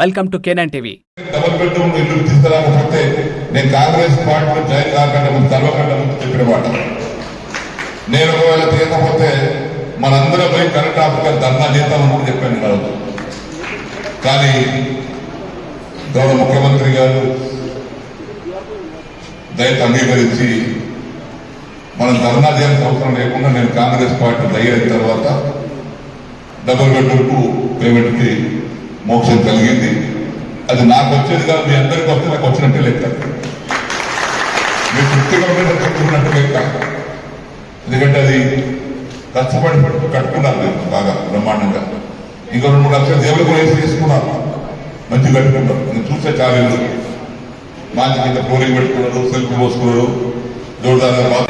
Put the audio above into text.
Welcome to Canaan TV. Double bedroom ఇల్లు తీసుకురాకపోతే నేను కాంగ్రెస్ పార్టీలో జాయిన్ కాకుండా ముందు తలవకుండా ముందు చెప్పిన మాట. నేను ఒకవేళ తీయకపోతే మనందరం పోయి కరెంట్ ఆఫీసర్ ధర్నా చేద్దామని కూడా చెప్పాను కాదు. కానీ గౌరవ ముఖ్యమంత్రి గారు దయతో అంగీకరించి మనం ధర్నా చేయాల్సిన అవసరం లేకుండా నేను కాంగ్రెస్ పార్టీ అయిన తర్వాత డబుల్ బెడ్రూమ్కు పేమెంట్కి మోక్షం కలిగింది. అది నాకు వచ్చేది కాదు, మీ అందరికీ వస్తే నాకు వచ్చినట్టే లెక్క, మీ తృప్తిగా కట్టుకున్నట్టు లెక్క. ఎందుకంటే అది కష్టపడి కట్టుకున్నారు నేను బాగా బ్రహ్మాండంగా. ఇంకా 2-3 లక్షల దేవులు కూడా వేసి తీసుకున్నారు, మంచిగా కట్టుకున్నారు. నేను చూసే చాలా మంచి కింద ఫ్లోరింగ్ పెట్టుకున్నారు, సెల్ఫ్ పోసుకున్నారు, జోరుదారుగా